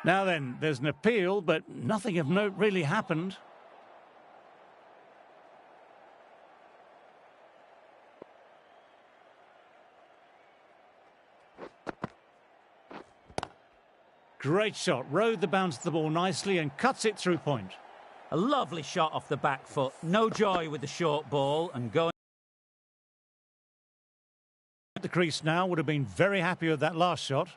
Now then, there's an appeal, but nothing of note really happened. Great shot, rode the bounce of the ball nicely and cuts it through point. A lovely shot off the back foot. No joy with the short ball and going. At the crease now, would have been very happy with that last shot.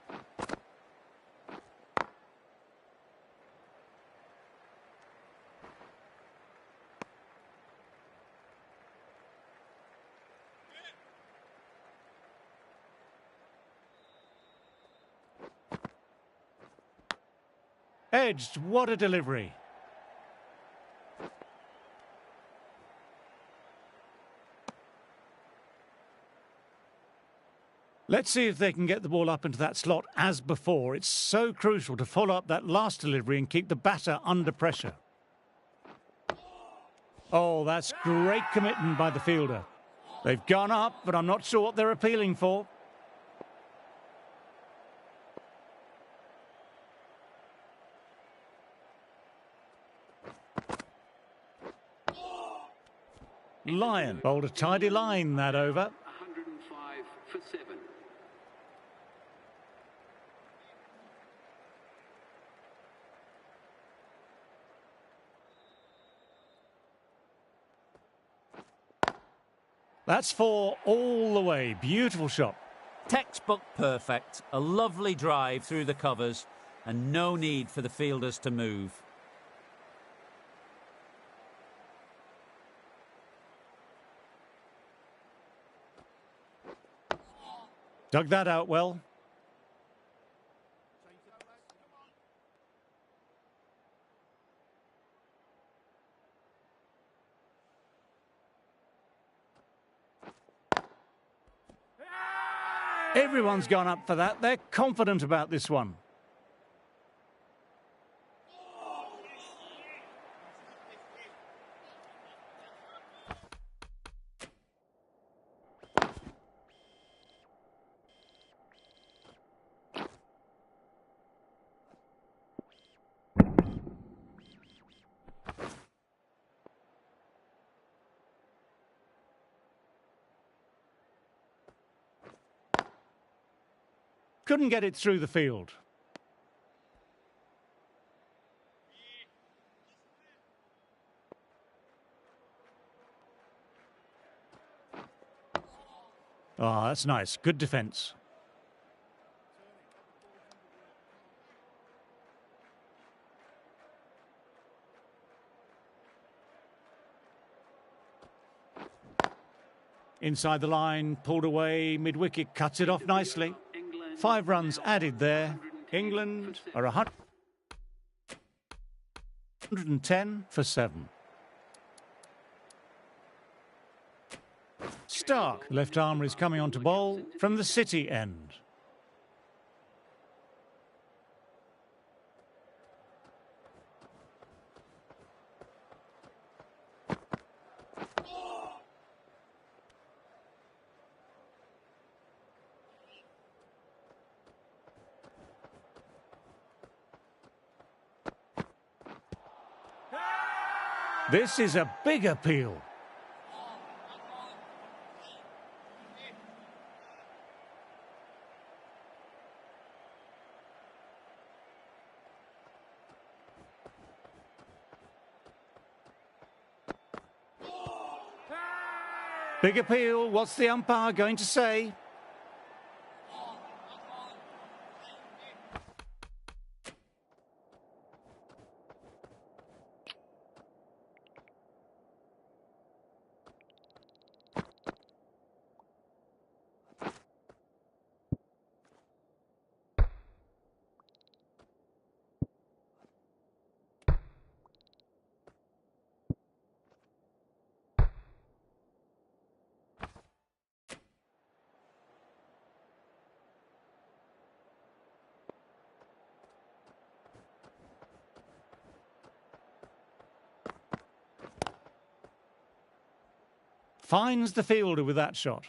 Edged, what a delivery. Let's see if they can get the ball up into that slot as before. It's so crucial to follow up that last delivery and keep the batter under pressure. Oh, that's great commitment by the fielder. They've gone up, but I'm not sure what they're appealing for. Lyon bowled a tidy line that over. 105 for 7. That's 4 all the way. Beautiful shot. Textbook perfect. A lovely drive through the covers and no need for the fielders to move. Dug that out well. Everyone's gone up for that. They're confident about this one. Couldn't get it through the field. Oh, that's nice. Good defence. Inside the line, pulled away, mid-wicket, cuts it off nicely. 5 runs added there. England are 110 for 7. Stark, left armour, is coming on to bowl from the City end. This is a big appeal. Big appeal. What's the umpire going to say? Finds the fielder with that shot.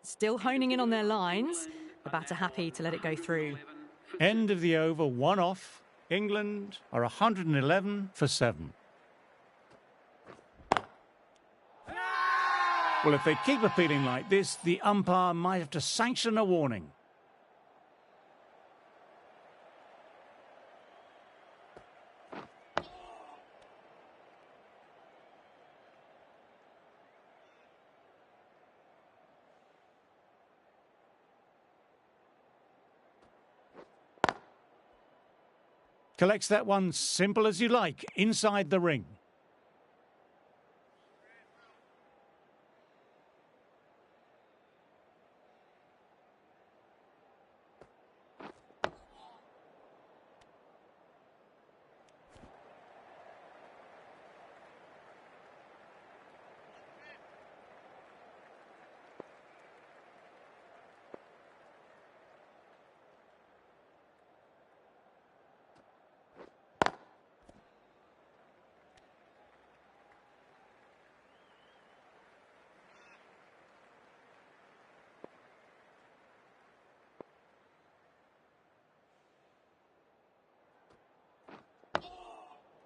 Still honing in on their lines. The batter happy to let it go through. End of the over, 1 off. England are 111 for 7. Well, if they keep appealing like this, the umpire might have to sanction a warning. Collects that one simple as you like, inside the ring.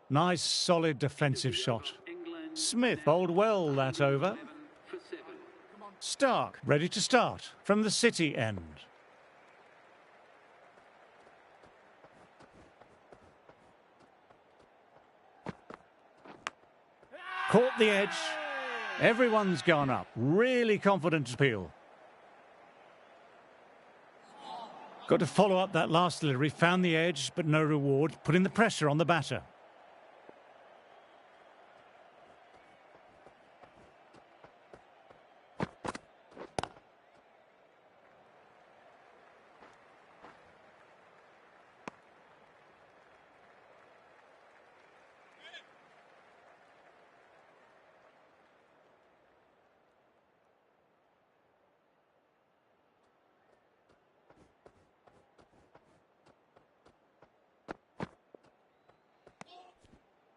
Nice, solid defensive shot. Smith bowled well that over. Stark ready to start from the City end. Caught the edge. Everyone's gone up. Really confident appeal. Got to follow up that last delivery. Found the edge, but no reward. Putting the pressure on the batter.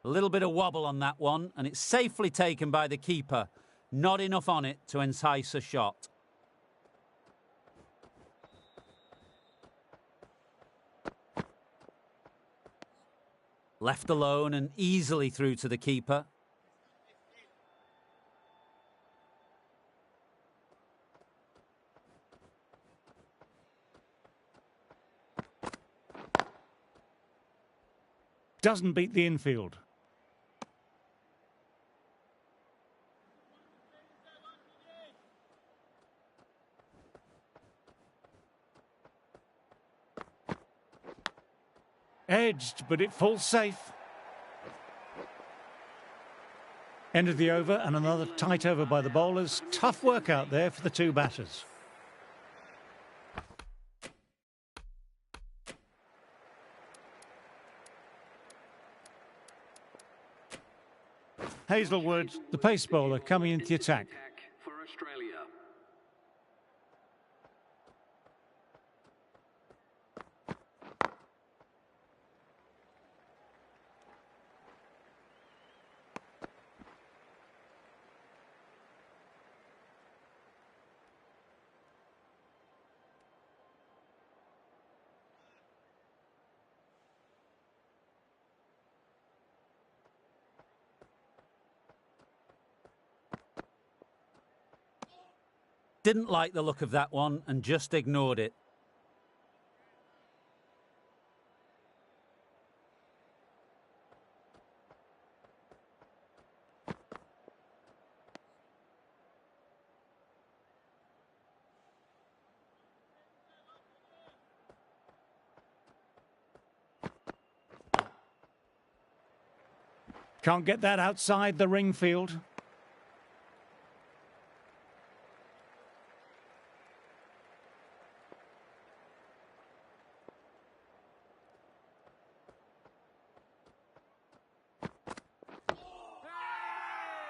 A little bit of wobble on that one, and it's safely taken by the keeper. Not enough on it to entice a shot. Left alone and easily through to the keeper. Doesn't beat the infield. Edged, but it falls safe. End of the over and another tight over by the bowlers. Tough work out there for the two batters. Hazelwood, the pace bowler, coming into the attack. For Australia. Didn't like the look of that one and just ignored it. Can't get that outside the ring field.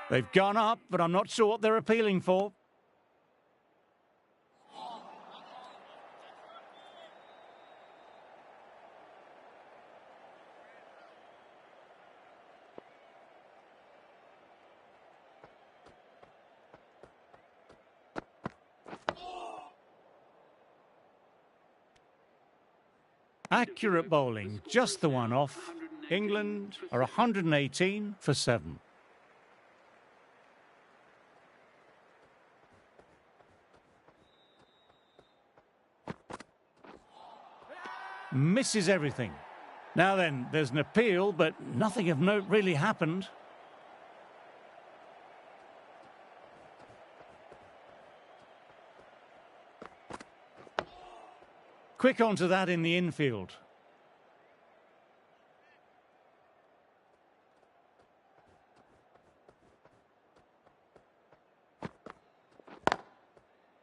They've gone up, but I'm not sure what they're appealing for. Accurate bowling, just the one off. England are 118 for 7. Misses everything. Now then, there's an appeal, but nothing of note really happened. Quick onto that in the infield.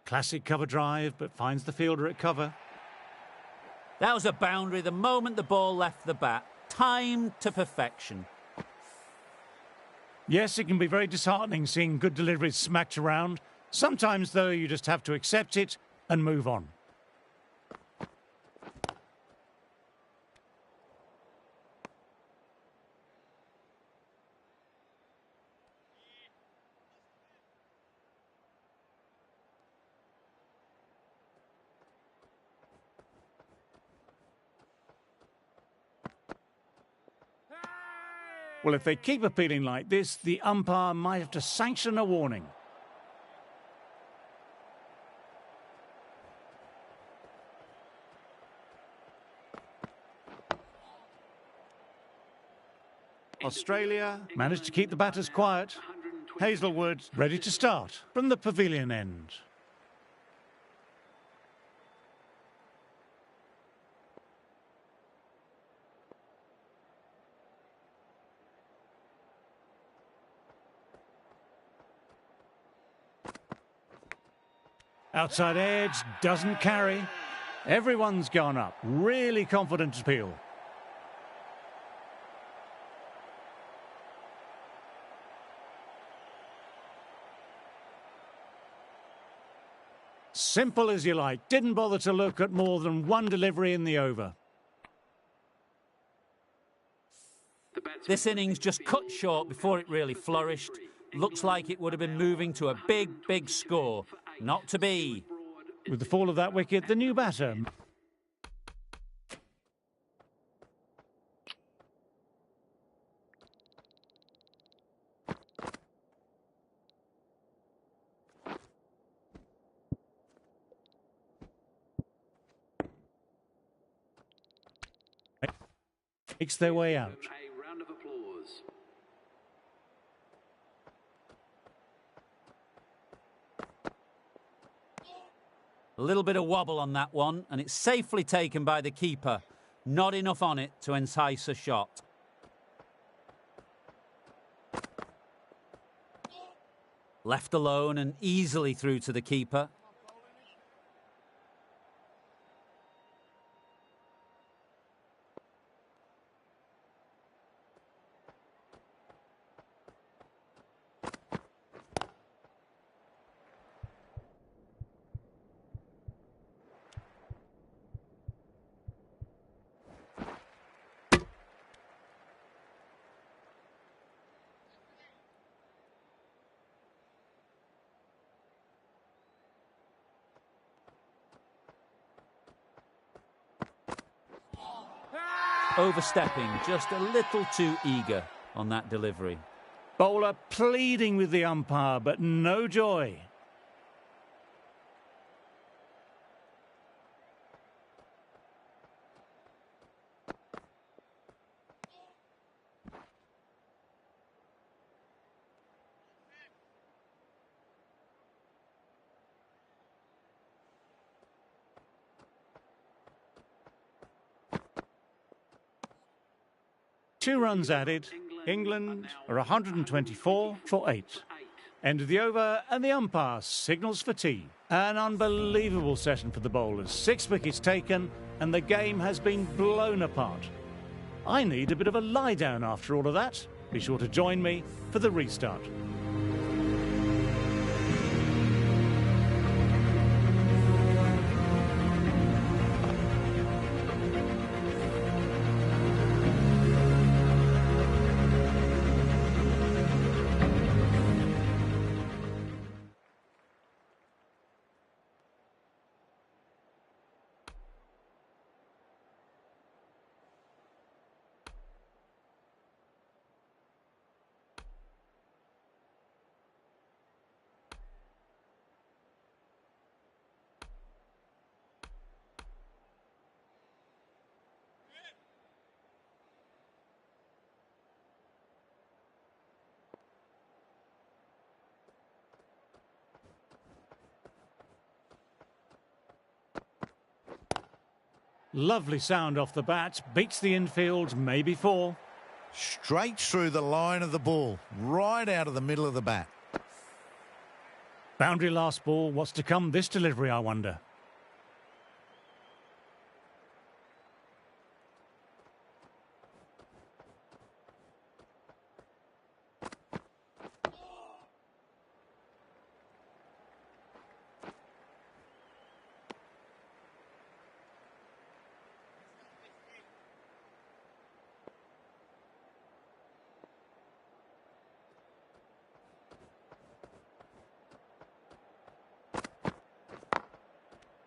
Classic cover drive, but finds the fielder at cover. That was a boundary the moment the ball left the bat. Timed to perfection. Yes, it can be very disheartening seeing good deliveries smacked around. Sometimes, though, you just have to accept it and move on. Well, if they keep appealing like this, the umpire might have to sanction a warning. Australia managed to keep the batters quiet. Hazelwood ready to start from the pavilion end. Outside edge, doesn't carry. Everyone's gone up. Really confident appeal. Simple as you like. Didn't bother to look at more than one delivery in the over. This innings just cut short before it really flourished. Looks like it would have been moving to a big, big score. Not to be. With the fall of that wicket, the new batter. Makes their way out. A round of applause. A little bit of wobble on that one, and it's safely taken by the keeper. Not enough on it to entice a shot. Left alone and easily through to the keeper. Overstepping, just a little too eager on that delivery. Bowler pleading with the umpire, but no joy. Two runs added. England are 124 for 8. End of the over, and the umpire signals for tea. An unbelievable session for the bowlers. 6 wickets taken, and the game has been blown apart. I need a bit of a lie down after all of that. Be sure to join me for the restart. Lovely sound off the bat, beats the infield, maybe 4. Straight through the line of the ball, right out of the middle of the bat. Boundary last ball, what's to come this delivery, I wonder?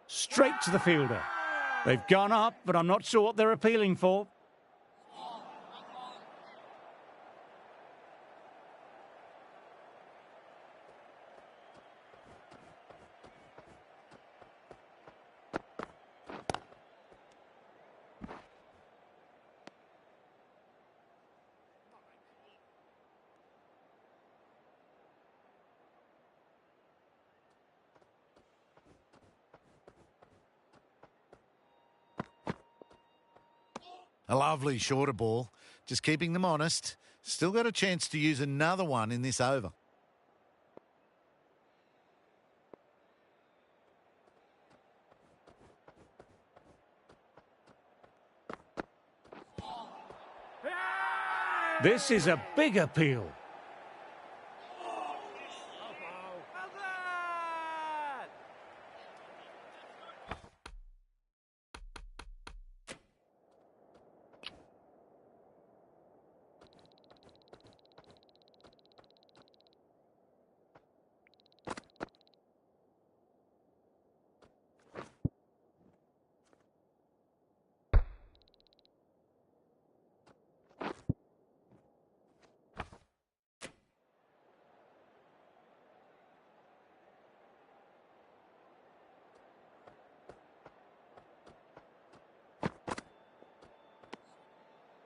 Straight to the fielder. They've gone up, but I'm not sure what they're appealing for. A lovely shorter ball, just keeping them honest. Still got a chance to use another one in this over. This is a big appeal.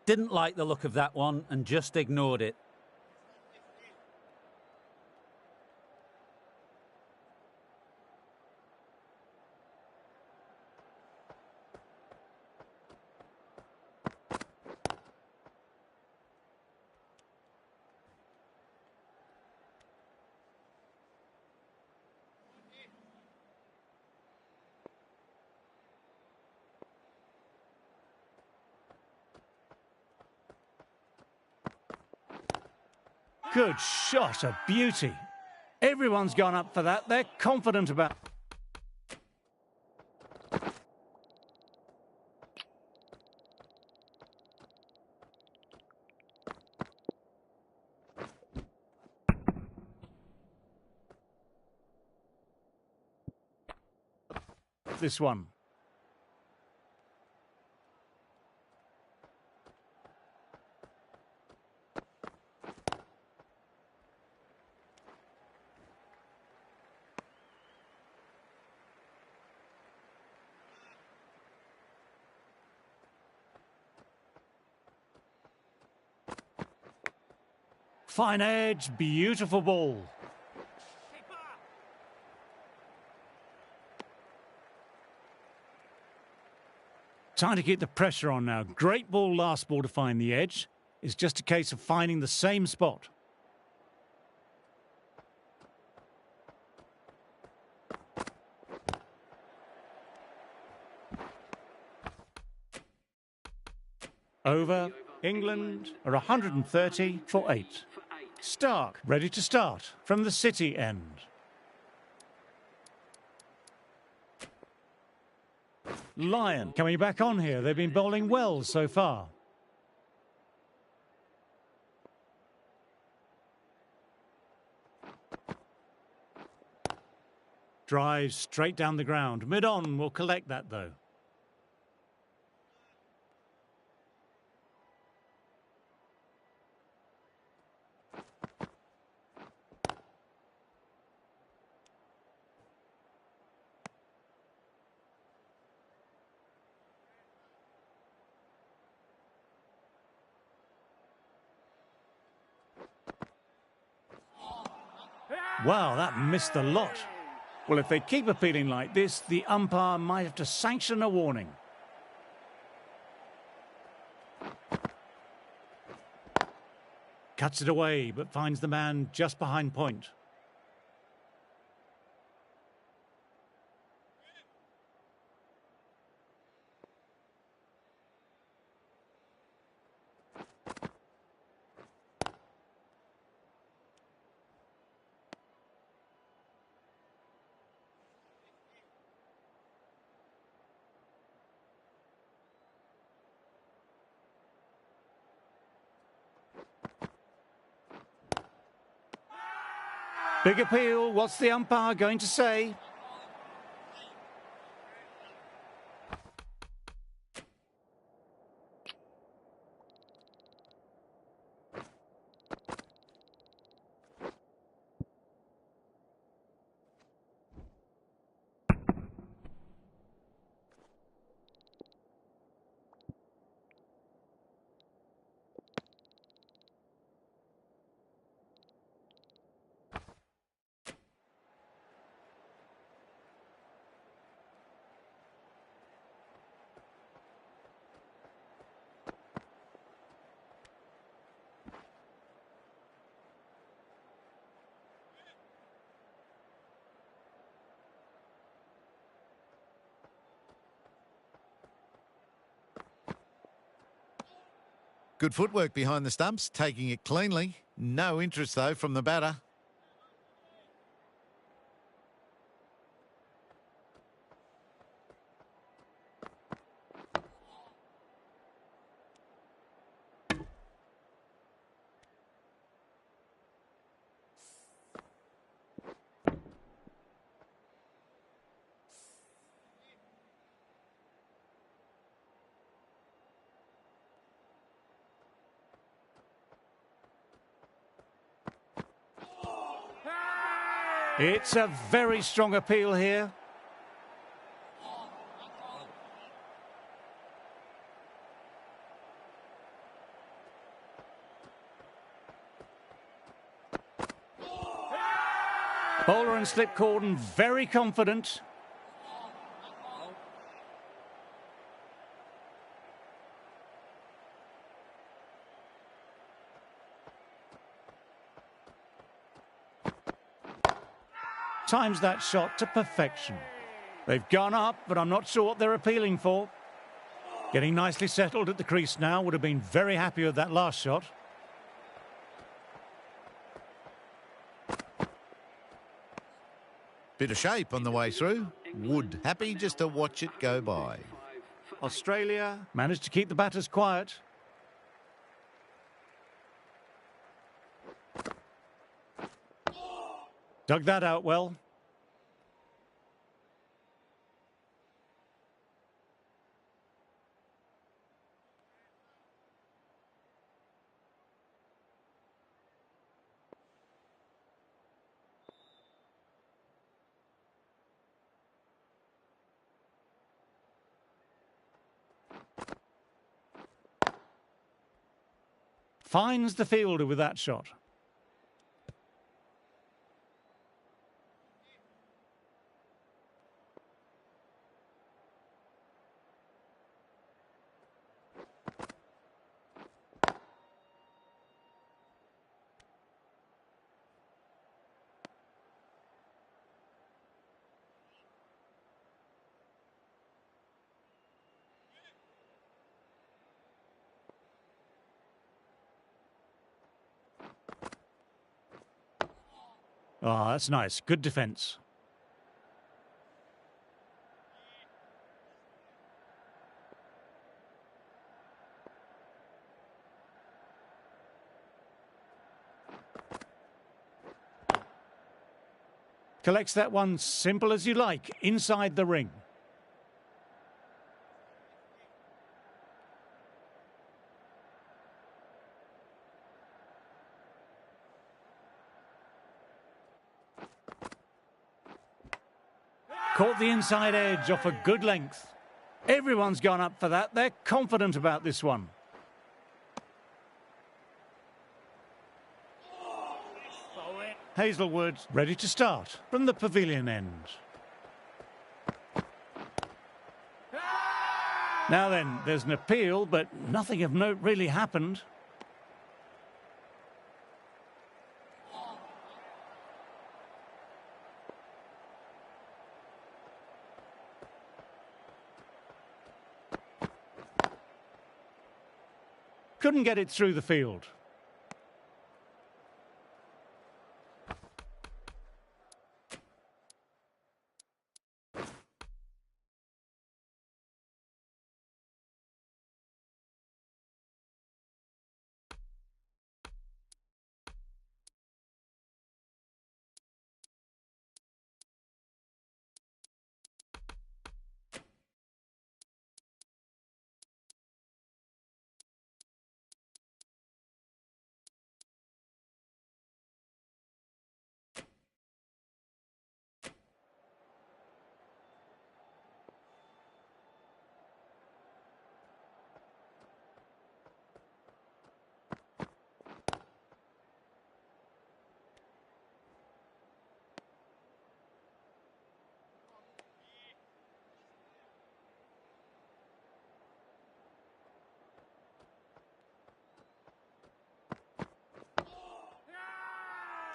Didn't like the look of that one and just ignored it. Good shot, a beauty. Everyone's gone up for that. They're confident about... this one. Fine edge, beautiful ball. Time to keep the pressure on now. Great ball last ball to find the edge. It's just a case of finding the same spot. Over. England are 130 for 8. Stark, ready to start from the City end. Lyon coming back on here. They've been bowling well so far. Drives straight down the ground. Mid-on will collect that though. Wow, that missed the lot. Well, if they keep appealing like this, the umpire might have to sanction a warning. Cuts it away, but finds the man just behind point. Big appeal. What's the umpire going to say? Good footwork behind the stumps, taking it cleanly. No interest, though, from the batter. It's a very strong appeal here. Bowler and slip cordon, very confident. Times that shot to perfection. They've gone up, but I'm not sure what they're appealing for. Getting nicely settled at the crease now. Would have been very happy with that last shot. Bit of shape on the way through. Wood happy just to watch it go by. Australia managed to keep the batters quiet. Dug that out well. Finds the fielder with that shot. Oh, that's nice. Good defence. Collects that one simple as you like, inside the ring. Caught the inside edge off a good length. Everyone's gone up for that. They're confident about this one. Hazelwood ready to start from the pavilion end. Now then, there's an appeal, but nothing of note really happened. couldn't get it through the field.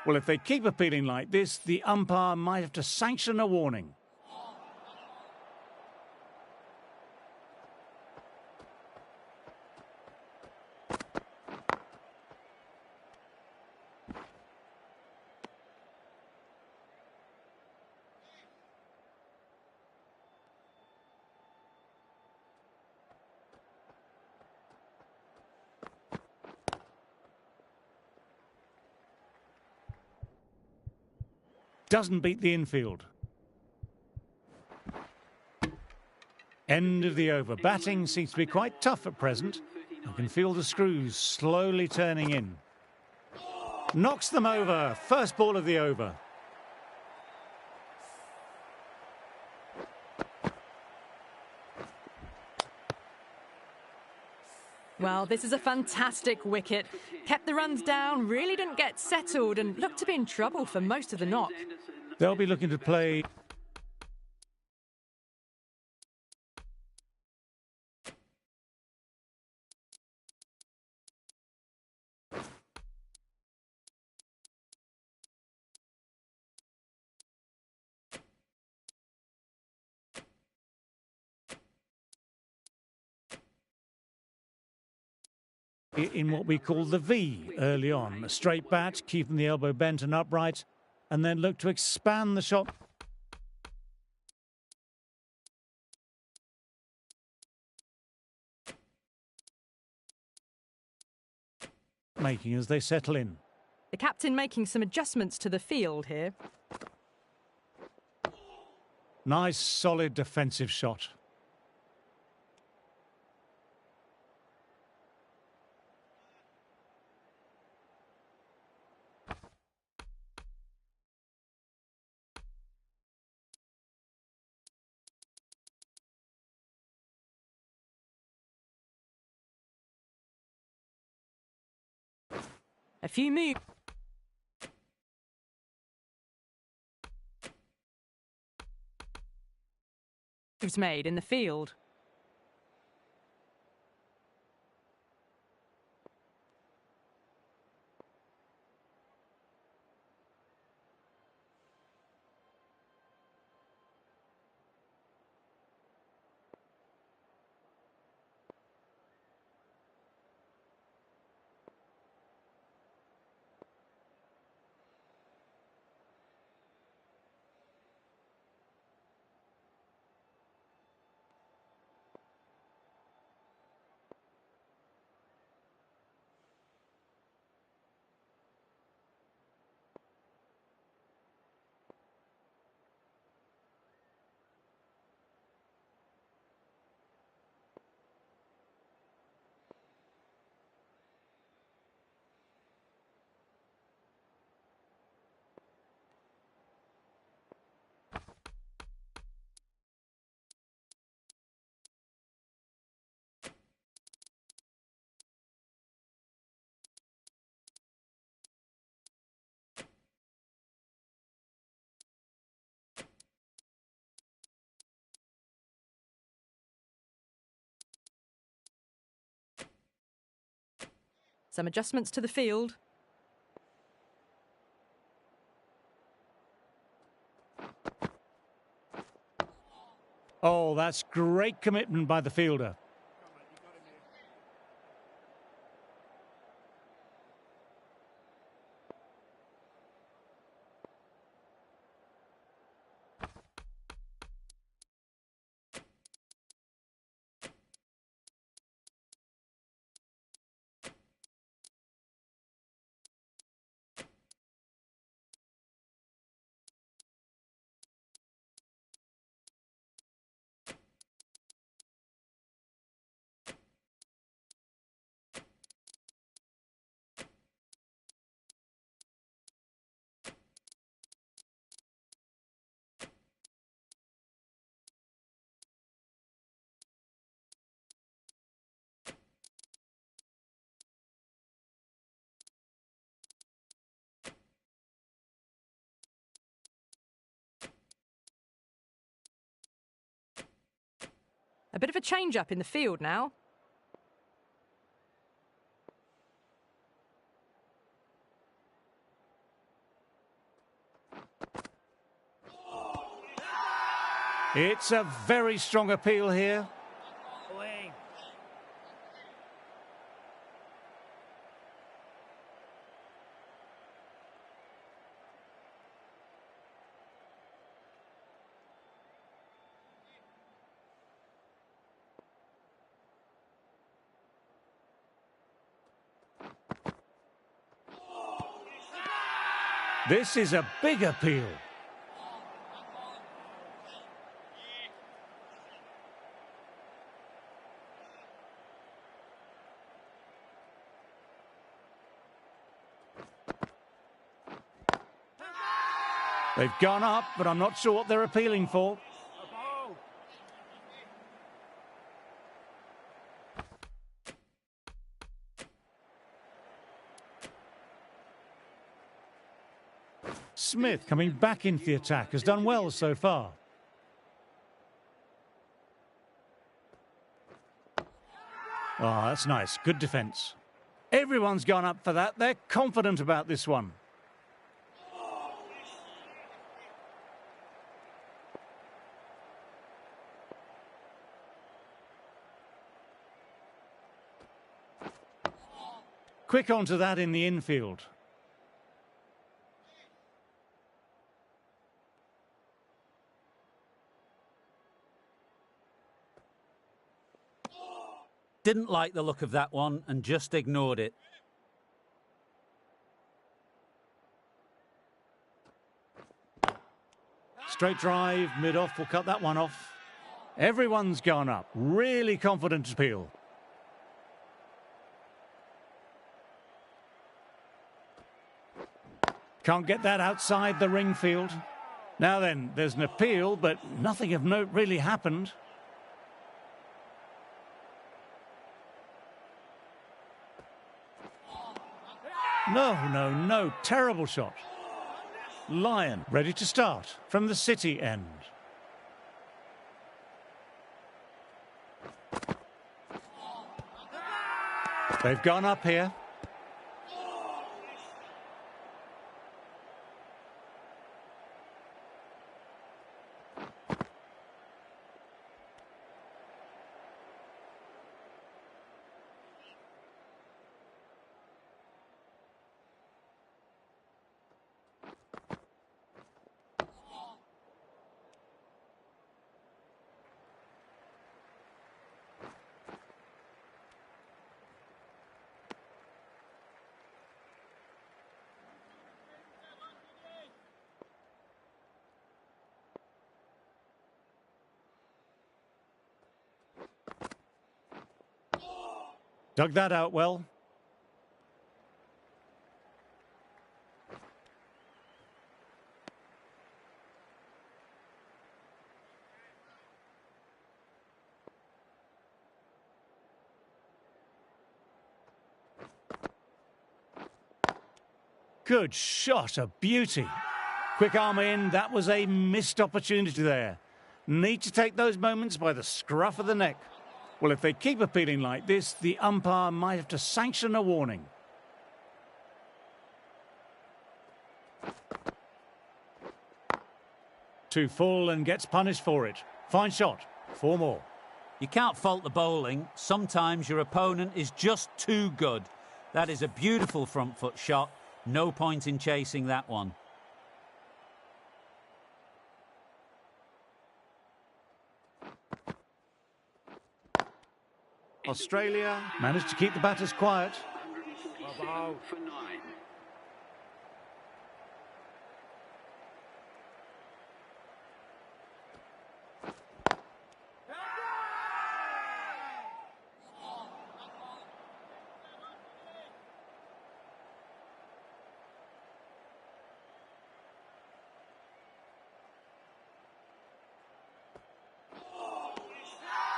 Well, if they keep appealing like this, the umpire might have to sanction a warning. Doesn't beat the infield. End of the over. Batting seems to be quite tough at present. You can feel the screws slowly turning in. Knocks them over. First ball of the over. Well, this is a fantastic wicket. Kept the runs down, really didn't get settled and looked to be in trouble for most of the knock. They'll be looking to play in what we call the V early on. A straight bat, keeping the elbow bent and upright, and then look to expand the shot. Making as they settle in. The captain making some adjustments to the field here. Nice, solid defensive shot. A few moves made in the field. Some adjustments to the field. Oh, that's great commitment by the fielder. A bit of a change-up in the field now. It's a very strong appeal here. This is a big appeal. They've gone up, but I'm not sure what they're appealing for. Smith, coming back into the attack, has done well so far. Oh, that's nice. Good defence. Everyone's gone up for that. They're confident about this one. Quick onto that in the infield. Didn't like the look of that one and just ignored it. Straight drive, mid-off, will cut that one off. Everyone's gone up. Really confident appeal. Can't get that outside the ring field. Now then, there's an appeal, but nothing of note really happened. No, terrible shot. Lyon ready to start from the City end. They've gone up here. Dug that out well. Good shot, a beauty. Quick arm in, that was a missed opportunity there. Need to take those moments by the scruff of the neck. Well, if they keep appealing like this, the umpire might have to sanction a warning. Too full and gets punished for it. Fine shot. 4 more. You can't fault the bowling. Sometimes your opponent is just too good. That is a beautiful front foot shot. No point in chasing that one. Australia managed to keep the batters quiet. For 9.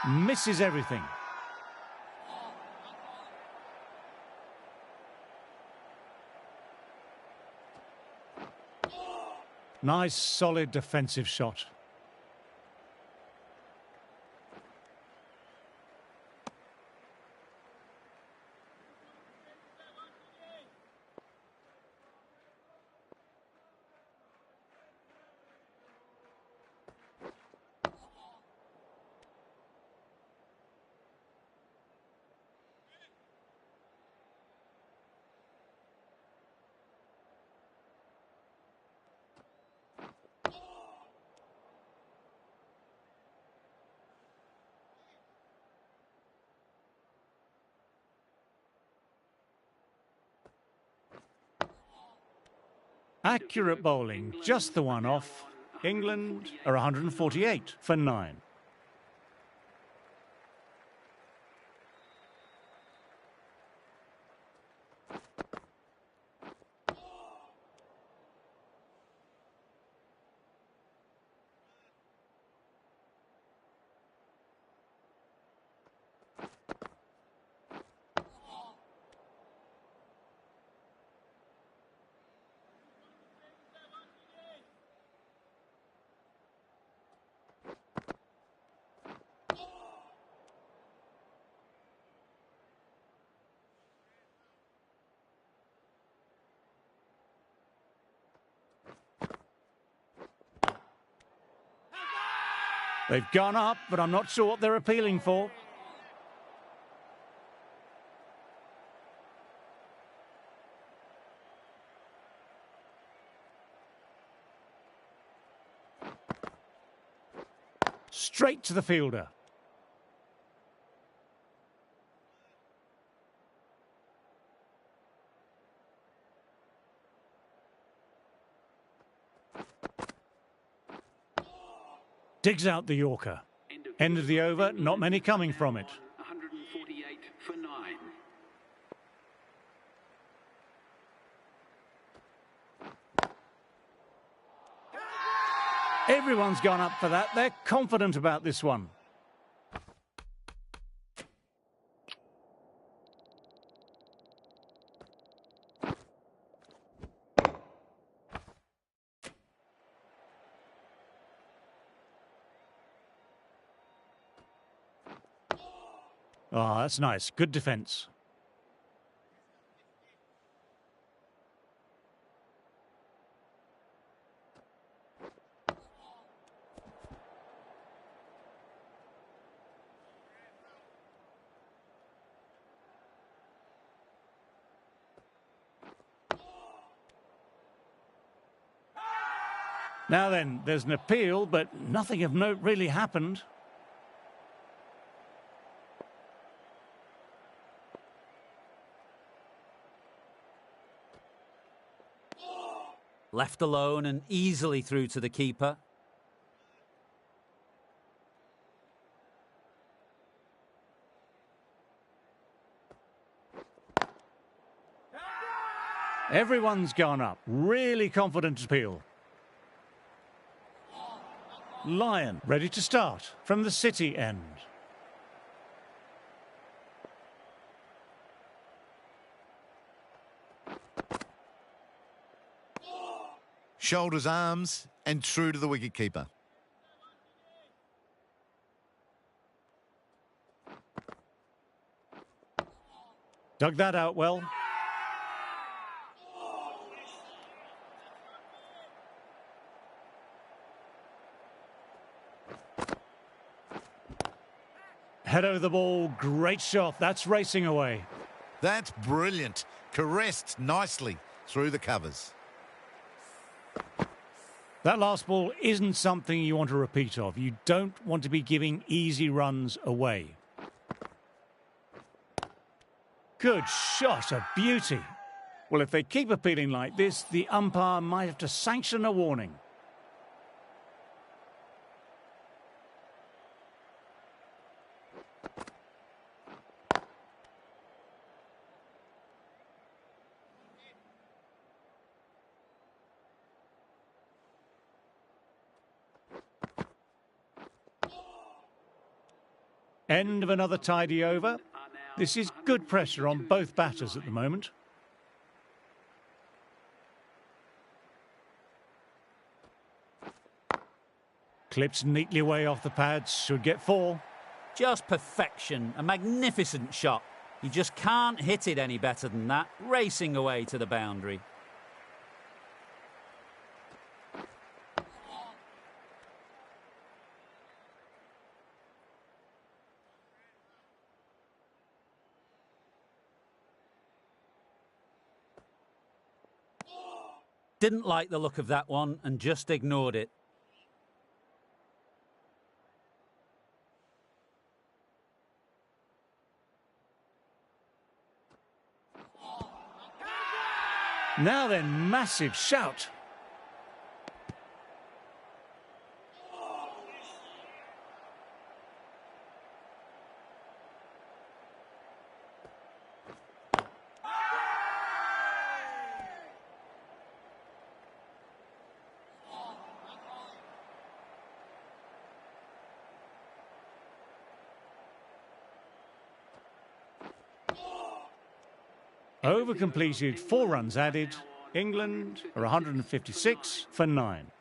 Misses everything. Nice, solid defensive shot. Accurate bowling, just the one off. England are 148 for 9. They've gone up, but I'm not sure what they're appealing for. Straight to the fielder. Digs out the Yorker. End of the over, not many coming from it. 148 for 9. Everyone's gone up for that. They're confident about this one. Oh, that's nice. Good defence. Now then, there's an appeal, but nothing of note really happened. Left alone and easily through to the keeper. Everyone's gone up. Really confident appeal. Lyon ready to start from the City end. Shoulders, arms, and true to the wicketkeeper. Dug that out well. Head over the ball, great shot. That's racing away. That's brilliant. Caressed nicely through the covers. That last ball isn't something you want to repeat of. You don't want to be giving easy runs away. Good shot, a beauty. Well, if they keep appealing like this, the umpire might have to sanction a warning. End of another tidy over. This is good pressure on both batters at the moment. Clips neatly away off the pads, should get 4. Just perfection, a magnificent shot. You just can't hit it any better than that, racing away to the boundary. Didn't like the look of that one and just ignored it. Now then, massive shout. Over completed, 4 runs added. England are 156 for 9.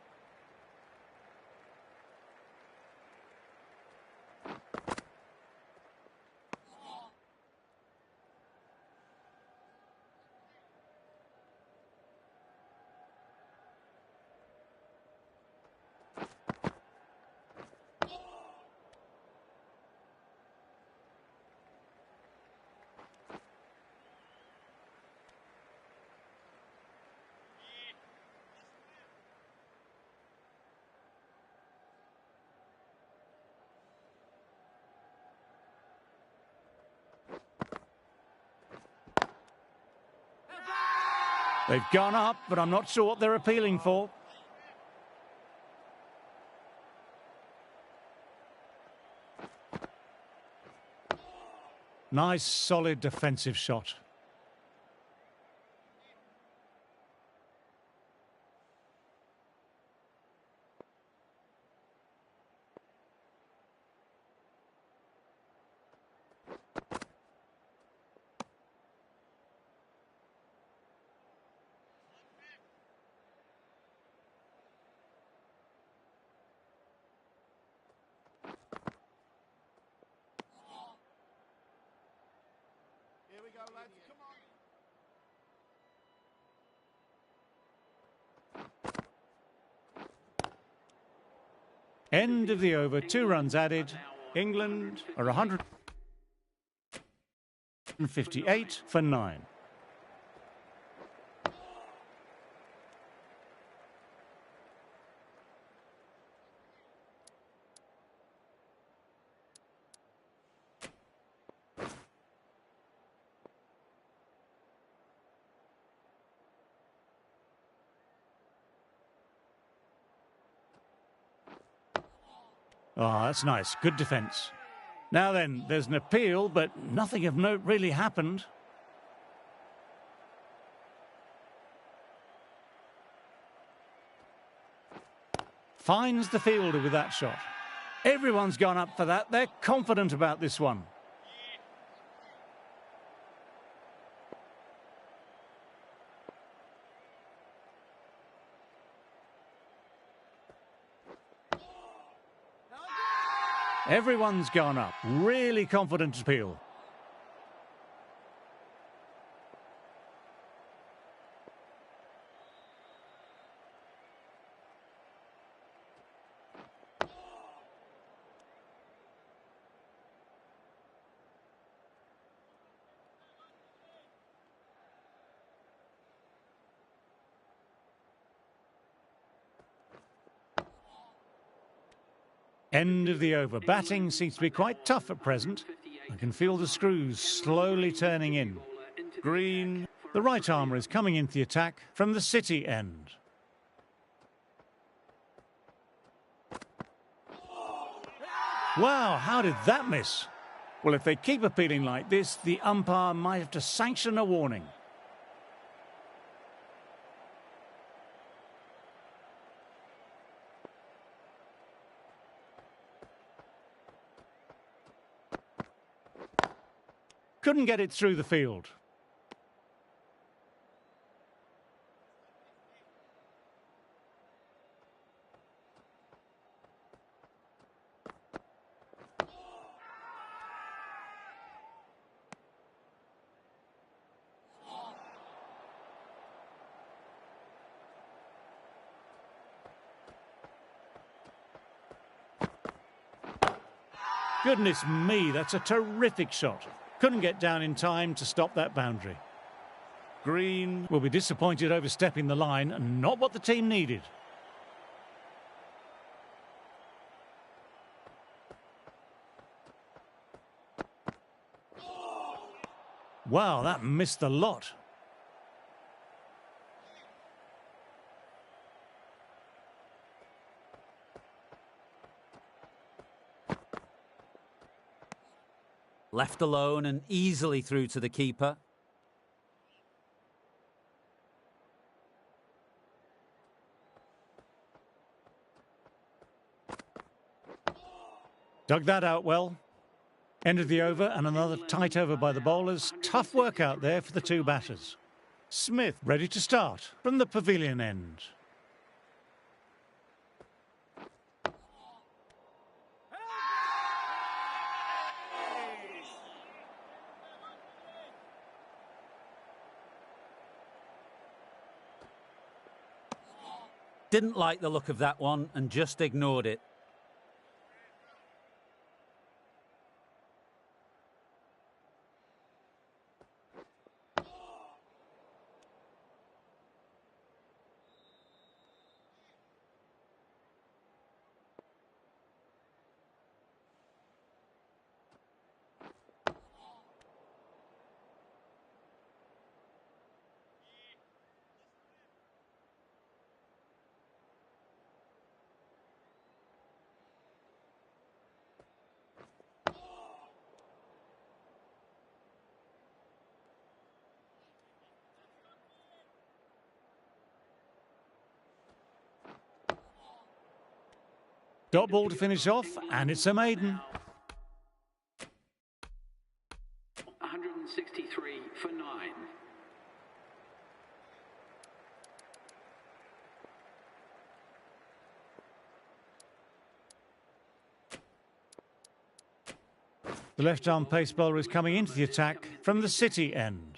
They've gone up, but I'm not sure what they're appealing for. Nice, solid defensive shot. Here we go, lads. Come on. End of the over, 2 runs added. England are 158 for 9. Oh, that's nice. Good defence. Now then, there's an appeal, but nothing of note really happened. Finds the fielder with that shot. Everyone's gone up for that. They're confident about this one. Everyone's gone up. Really confident appeal. End of the over. Batting seems to be quite tough at present. I can feel the screws slowly turning in. Green. The right armour is coming into the attack from the City end. Wow, how did that miss? Well, if they keep appealing like this, the umpire might have to sanction a warning. Couldn't get it through the field. Goodness me, that's a terrific shot. Couldn't get down in time to stop that boundary. Green will be disappointed overstepping the line, and not what the team needed. Wow, that missed the lot. Left alone and easily through to the keeper. Dug that out well. End of the over and another tight over by the bowlers. Tough work out there for the two batters. Smith ready to start from the pavilion end. Didn't like the look of that one and just ignored it. Dot ball to finish off, and it's a maiden. 163 for 9. The left-arm pace bowler is coming into the attack from the City end.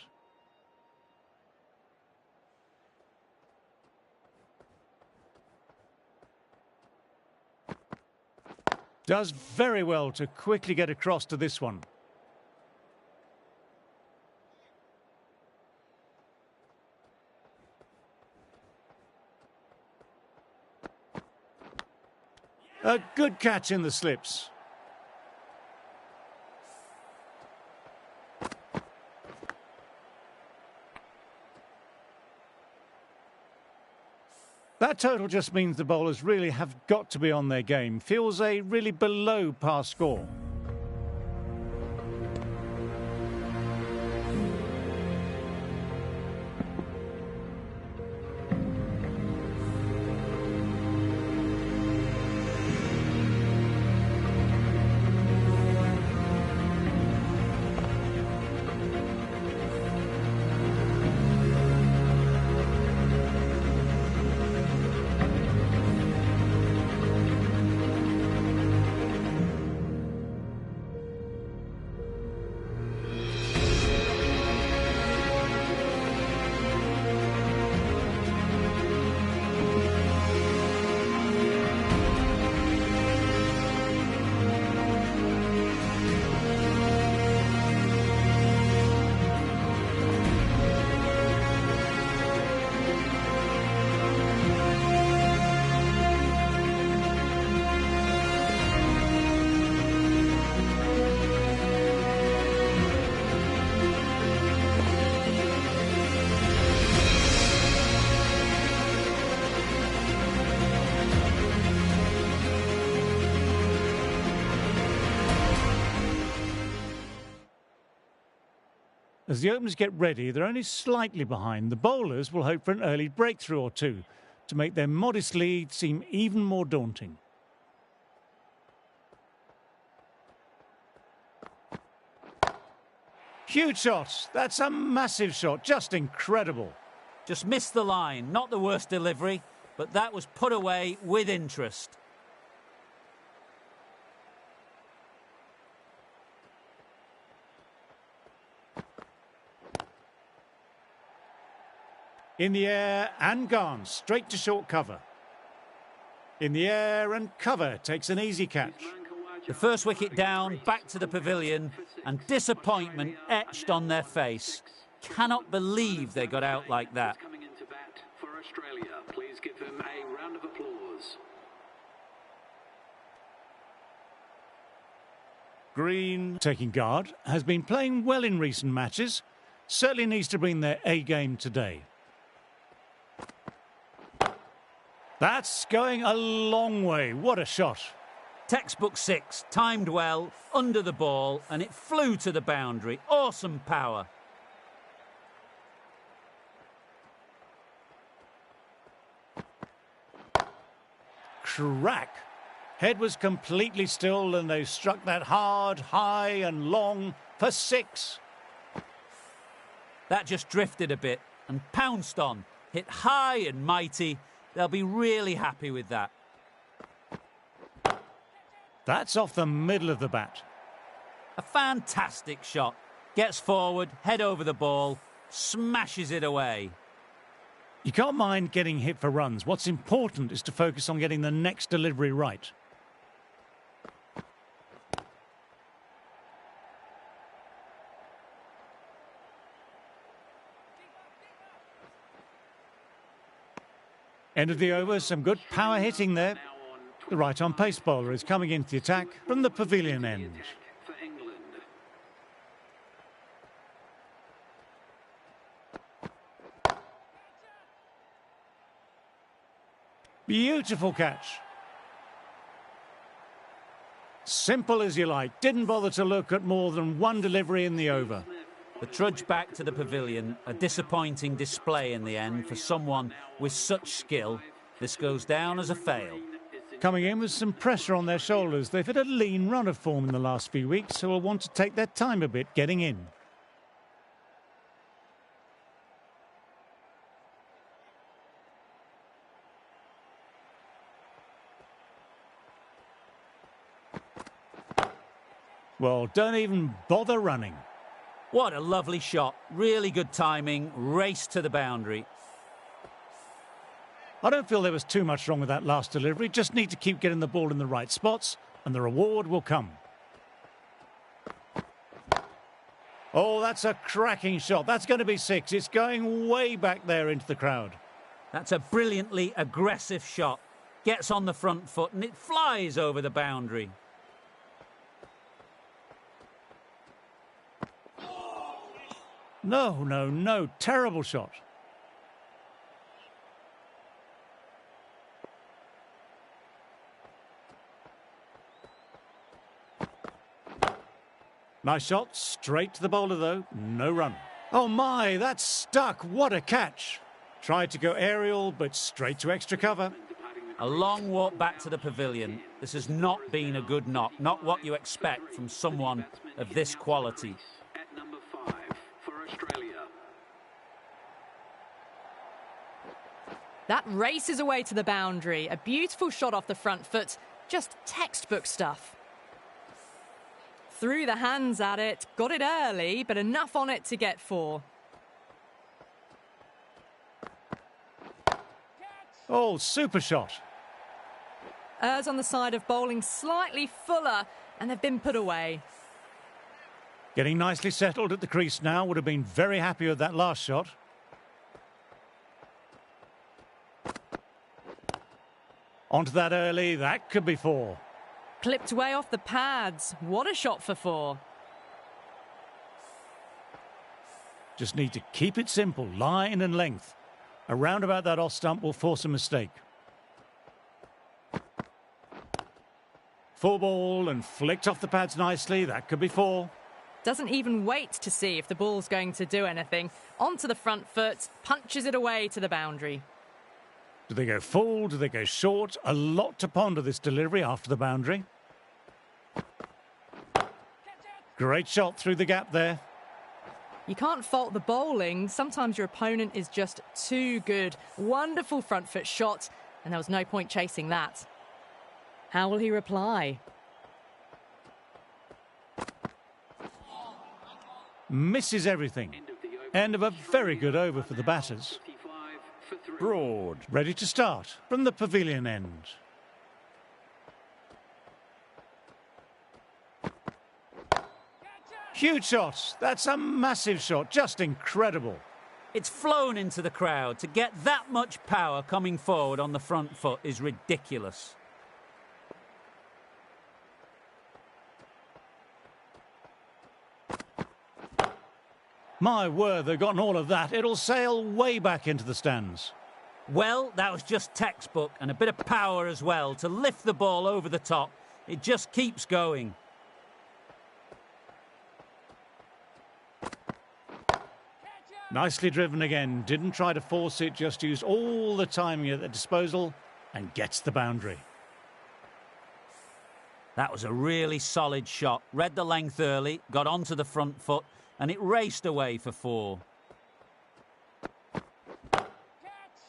Does very well to quickly get across to this one. A good catch in the slips. That total just means the bowlers really have got to be on their game. Feels a really below par score. As the openers get ready, they're only slightly behind. The bowlers will hope for an early breakthrough or two to make their modest lead seem even more daunting. Huge shot. That's a massive shot. Just incredible. Just missed the line. Not the worst delivery, but that was put away with interest. In the air and gone, straight to short cover. In the air and cover, takes an easy catch. The first wicket down, back to the pavilion, and disappointment etched on their face. Cannot believe they got out like that. Coming into bat for Australia. Please give them a round of applause. Green, taking guard, has been playing well in recent matches. Certainly needs to bring their A game today. That's going a long way. What a shot. Textbook 6, timed well, under the ball, and it flew to the boundary. Awesome power. Crack. Head was completely still and they struck that hard, high and long for 6. That just drifted a bit and pounced on. Hit high and mighty. They'll be really happy with that. That's off the middle of the bat. A fantastic shot. Gets forward, head over the ball, smashes it away. You can't mind getting hit for runs. What's important is to focus on getting the next delivery right. End of the over, some good power hitting there. The right-on pace bowler is coming into the attack from the pavilion end. For England. Beautiful catch. Simple as you like. Didn't bother to look at more than one delivery in the over. The trudge back to the pavilion, a disappointing display in the end for someone with such skill. This goes down as a fail. Coming in with some pressure on their shoulders. They've had a lean run of form in the last few weeks, so will want to take their time a bit getting in. Well, don't even bother running. What a lovely shot. Really good timing. Race to the boundary. I don't feel there was too much wrong with that last delivery. Just need to keep getting the ball in the right spots and the reward will come. Oh, that's a cracking shot. That's going to be 6. It's going way back there into the crowd. That's a brilliantly aggressive shot. Gets on the front foot and it flies over the boundary. No, no, no. Terrible shot. Nice shot. Straight to the bowler, though. No run. Oh, my, that's stuck. What a catch. Tried to go aerial, but straight to extra cover. A long walk back to the pavilion. This has not been a good knock. Not what you expect from someone of this quality. At number 5 for Australia. That races away to the boundary. A beautiful shot off the front foot. Just textbook stuff. Threw the hands at it, got it early, but enough on it to get 4. Oh, super shot. Errs on the side of bowling slightly fuller, and they've been put away. Getting nicely settled at the crease now. Would have been very happy with that last shot. Onto that early. That could be 4. Clipped way off the pads. What a shot for 4. Just need to keep it simple. Line and length. Around about that off stump will force a mistake. Full ball and flicked off the pads nicely. That could be 4. Doesn't even wait to see if the ball's going to do anything. Onto the front foot, punches it away to the boundary. Do they go full? Do they go short? A lot to ponder this delivery after the boundary. Great shot through the gap there. You can't fault the bowling. Sometimes your opponent is just too good. Wonderful front foot shot, and there was no point chasing that. How will he reply? Misses everything. End of a very good over for the batters. Broad, ready to start from the pavilion end. Huge shot. That's a massive shot. Just incredible. It's flown into the crowd. To get that much power coming forward on the front foot is ridiculous. My word, they've gotten all of that. It'll sail way back into the stands. Well, that was just textbook, and a bit of power as well to lift the ball over the top. It just keeps going. Nicely driven again. Didn't try to force it, just used all the timing at their disposal and gets the boundary. That was a really solid shot. Read the length early, got onto the front foot, and it raced away for 4.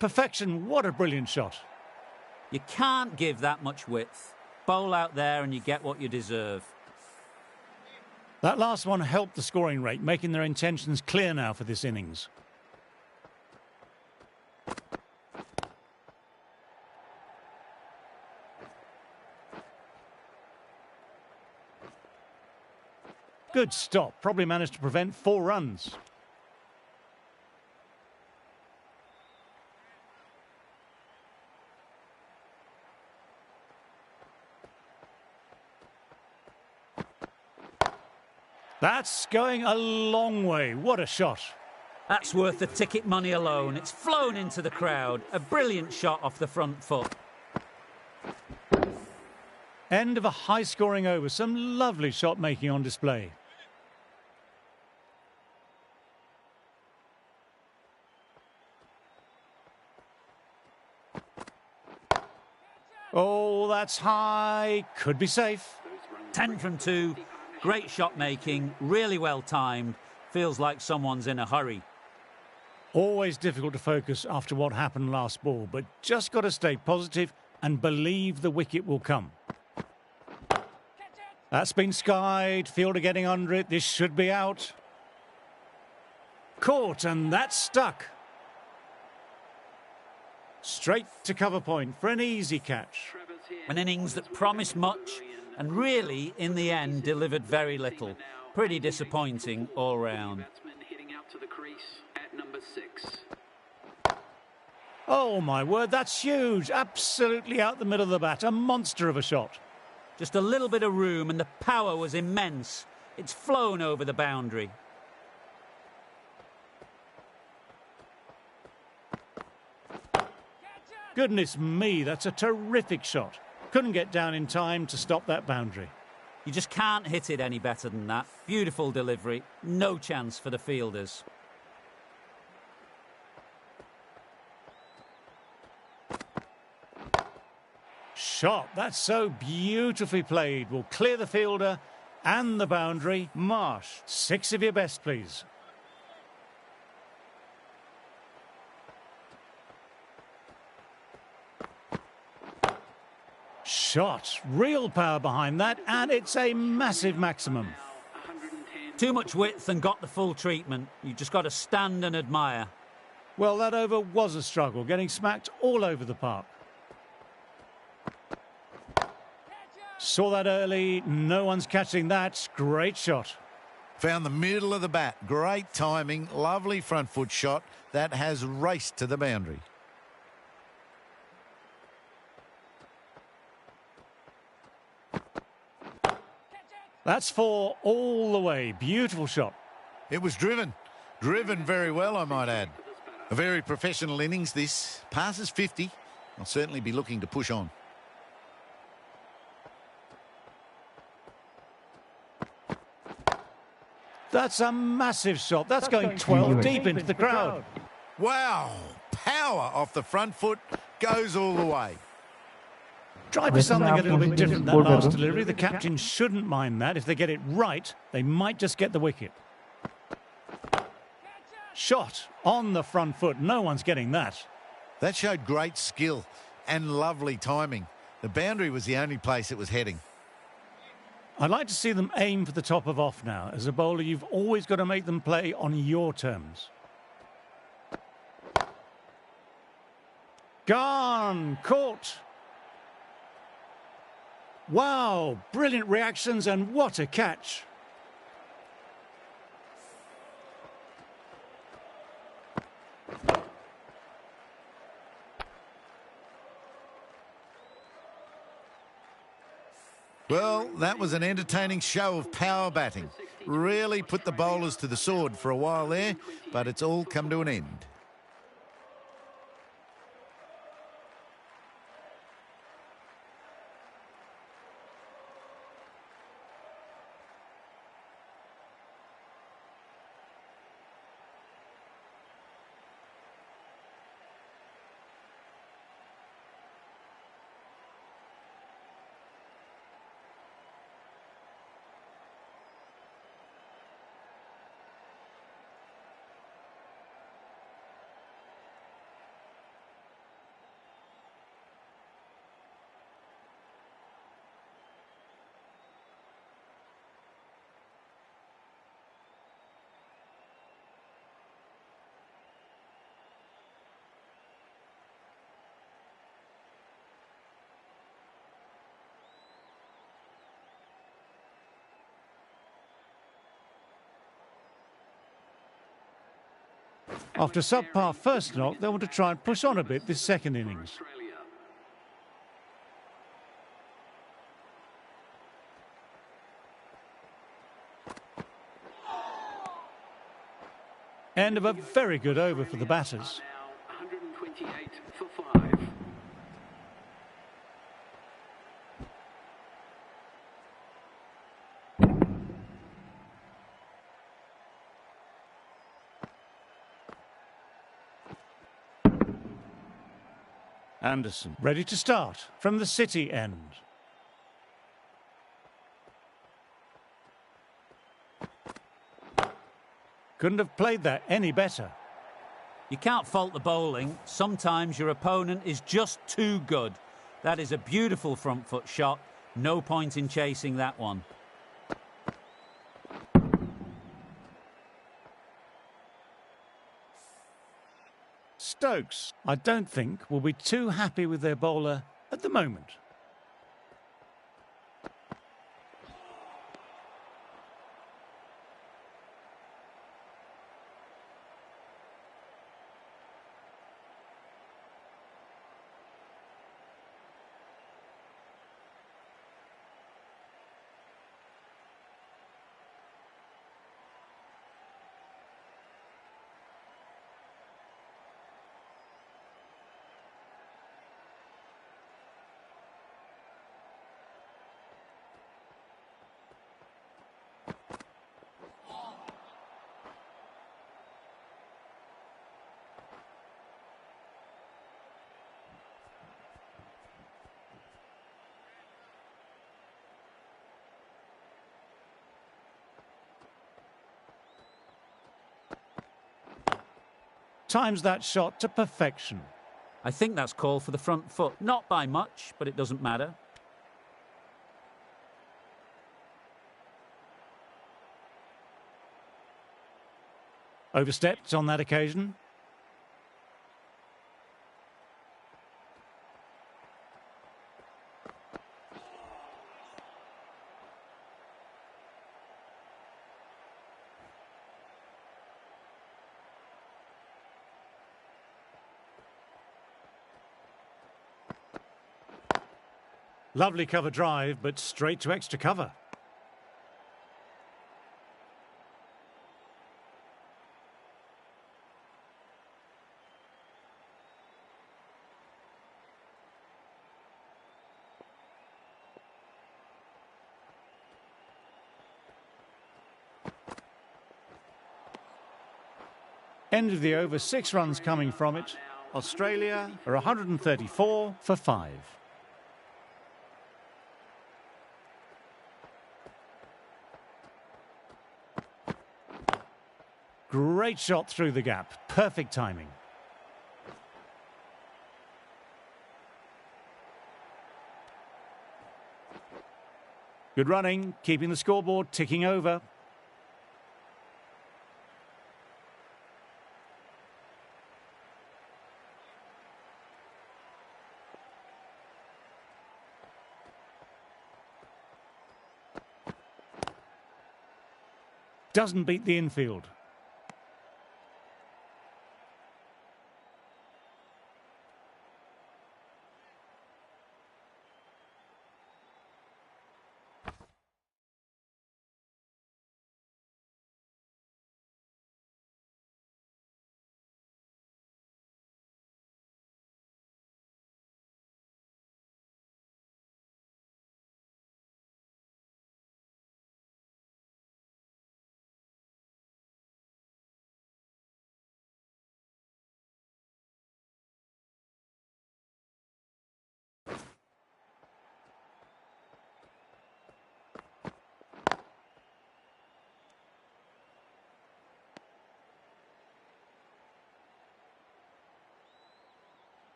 Perfection, what a brilliant shot. You can't give that much width. Bowl out there and you get what you deserve. That last one helped the scoring rate, making their intentions clear now for this innings. Good stop, probably managed to prevent 4 runs. That's going a long way. What a shot. That's worth the ticket money alone. It's flown into the crowd. A brilliant shot off the front foot. End of a high-scoring over. Some lovely shot making on display. Oh, that's high. Could be safe. 10 from 2. Great shot making. Really well timed. Feels like someone's in a hurry. Always difficult to focus after what happened last ball, but just got to stay positive and believe the wicket will come. That's been skied. Fielder getting under it. This should be out. Caught, and that's stuck. Straight to cover point for an easy catch. An innings that promised much and really, in the end, delivered very little. Pretty disappointing all round. Oh, my word, that's huge. Absolutely out the middle of the bat. A monster of a shot. Just a little bit of room and the power was immense. It's flown over the boundary. Goodness me, that's a terrific shot. Couldn't get down in time to stop that boundary. You just can't hit it any better than that. Beautiful delivery. No chance for the fielders. Shot. That's so beautifully played. Will clear the fielder and the boundary. Marsh, 6 of your best, please. Shot. Real power behind that, and it's a massive maximum. Too much width and got the full treatment. You just got to stand and admire. Well, that over was a struggle, getting smacked all over the park. Saw that early. No one's catching that. Great shot. Found the middle of the bat. Great timing. Lovely front foot shot. That has raced to the boundary. That's 4 all the way. Beautiful shot. It was driven. Driven very well, I might add. A very professional innings, this. Passes 50. I'll certainly be looking to push on. That's a massive shot. That's going 12 deep into the crowd. Wow. Power off the front foot. Goes all the way. Try for something a little bit different than that last delivery. The captain shouldn't mind that. If they get it right, they might just get the wicket. Shot on the front foot. No one's getting that. That showed great skill and lovely timing. The boundary was the only place it was heading. I'd like to see them aim for the top of off now. As a bowler, you've always got to make them play on your terms. Gone. Caught. Wow, brilliant reactions and what a catch. Well, that was an entertaining show of power batting. Really put the bowlers to the sword for a while there, but it's all come to an end. After subpar first knock, they want to try and push on a bit this second innings. Australia. End of a very good over for the batters. Now 128 for 5. Anderson ready to start from the City end. Couldn't have played that any better. You can't fault the bowling. Sometimes your opponent is just too good. That is a beautiful front foot shot. No point in chasing that one. Stokes, I don't think, will be too happy with their bowler at the moment. Times that shot to perfection. I think that's called for the front foot. Not by much, but it doesn't matter. Overstepped on that occasion. Lovely cover drive, but straight to extra cover. End of the over, 6 runs coming from it. Australia are 134 for 5. Great shot through the gap. Perfect timing. Good running, keeping the scoreboard ticking over. Doesn't beat the infield.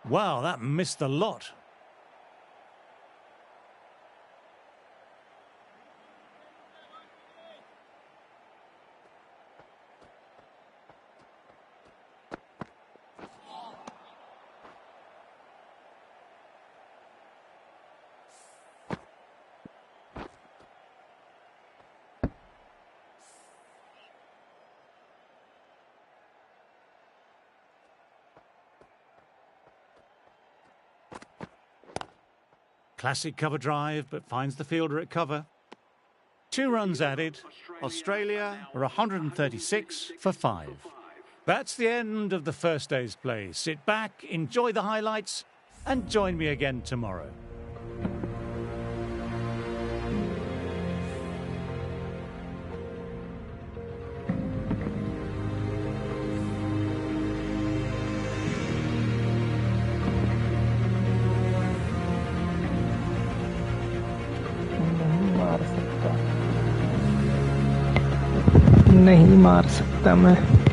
Wow, that missed the lot. Classic cover drive, but finds the fielder at cover. 2 runs added. Australia are 136 for 5. That's the end of the first day's play. Sit back, enjoy the highlights, and join me again tomorrow. नहीं मार सकता मैं।